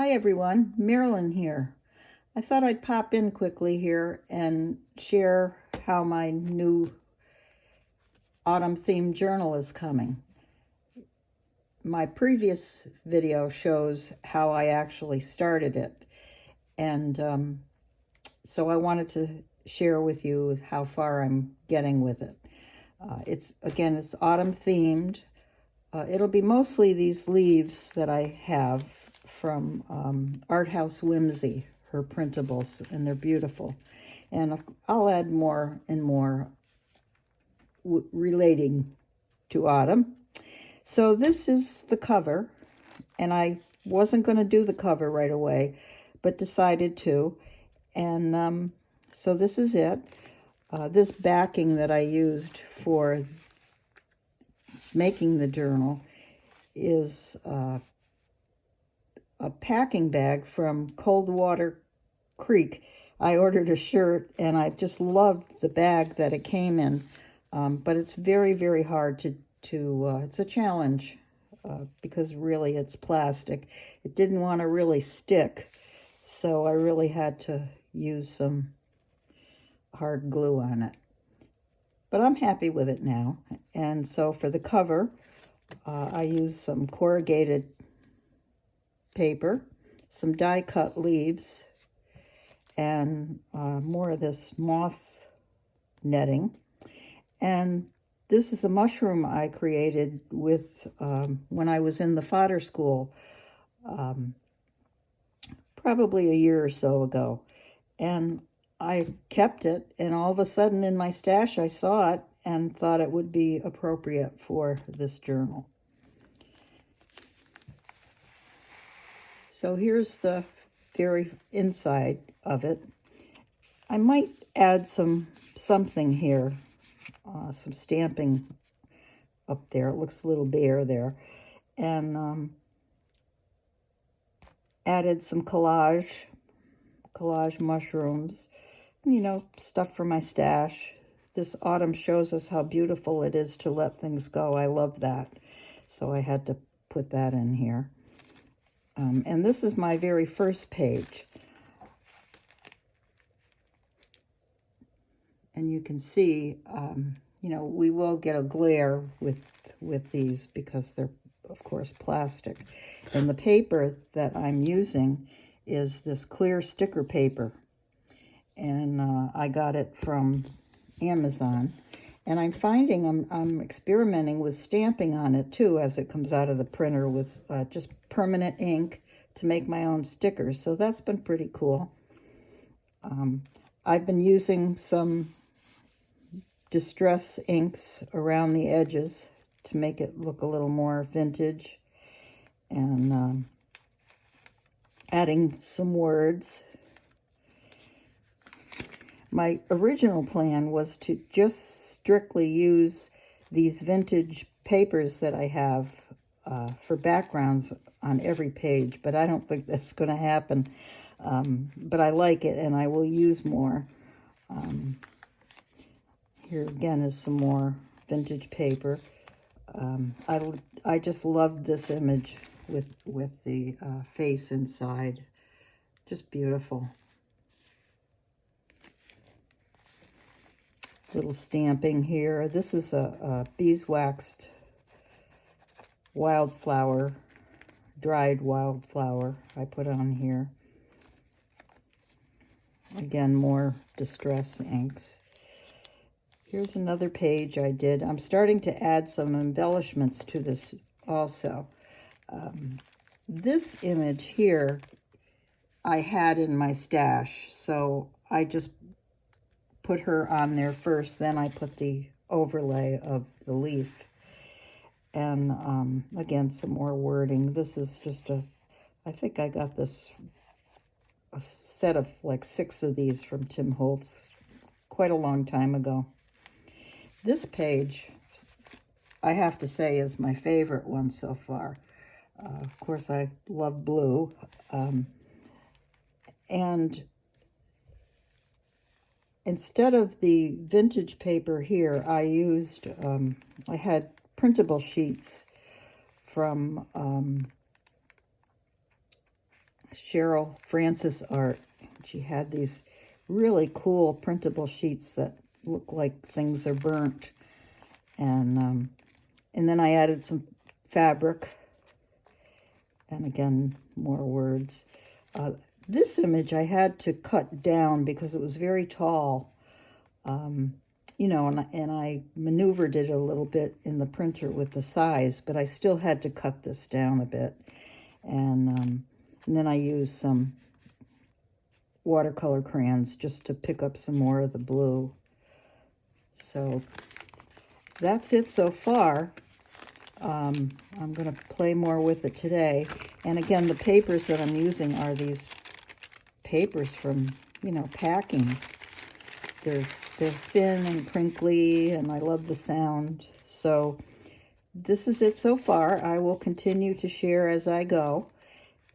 Hi everyone, Marilyn here. I thought I'd pop in quickly here and share how my new autumn themed journal is coming. My previous video shows how I actually started it, and so I wanted to share with you how far I'm getting with it. It's autumn themed. It'll be mostly these leaves that I have from Art House Whimsy, her printables, and they're beautiful. And I'll add more and more relating to autumn. So this is the cover, and I wasn't going to do the cover right away, but decided to. And so this is it. This backing that I used for making the journal is a packing bag from Coldwater Creek. I ordered a shirt and I just loved the bag that it came in, but it's very, very hard to it's a challenge because really it's plastic. It didn't want to really stick, so I really had to use some hard glue on it. But I'm happy with it now. And so for the cover, I used some corrugated paper, some die-cut leaves, and more of this moth netting. And this is a mushroom I created with when I was in the fodder school, probably a year or so ago. And I kept it, and all of a sudden in my stash I saw it and thought it would be appropriate for this journal. So here's the very inside of it. I might add something here, some stamping up there. It looks a little bare there. And added some collage mushrooms, stuff for my stash. This autumn shows us how beautiful it is to let things go. I love that. So I had to put that in here. And this is my very first page. And you can see, we will get a glare with these because they're, of course, plastic. And the paper that I'm using is this clear sticker paper. And I got it from Amazon. And I'm finding I'm experimenting with stamping on it, too, as it comes out of the printer with just permanent ink to make my own stickers. So that's been pretty cool. I've been using some distress inks around the edges to make it look a little more vintage. And adding some words. My original plan was to just strictly use these vintage papers that I have for backgrounds on every page, but I don't think that's going to happen. But I like it, and I will use more. Here again is some more vintage paper. I just loved this image with the face inside. Just beautiful. Little stamping here. This is a beeswaxed wildflower, dried wildflower I put on here. Again, more distress inks. Here's another page I did. I'm starting to add some embellishments to this also. This image here I had in my stash, so I just put her on there first, then I put the overlay of the leaf. And again, some more wording. This is just I think I got a set of like 6 of these from Tim Holtz quite a long time ago. This page, I have to say, is my favorite one so far. Of course, I love blue. And instead of the vintage paper here, I used, I had printable sheets from Cheryl Francis art. She had these really cool printable sheets that look like things are burnt. And then I added some fabric. And again, more words. This image I had to cut down because it was very tall. You know, and I maneuvered it a little bit in the printer with the size, but I still had to cut this down a bit. And then I used some watercolor crayons just to pick up some more of the blue. So that's it so far. I'm going to play more with it today. And again, the papers that I'm using are these papers from, you know, packing. They're thin and crinkly, and I love the sound. So this is it so far. I will continue to share as I go.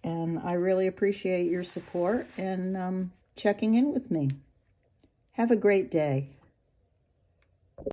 And I really appreciate your support and checking in with me. Have a great day.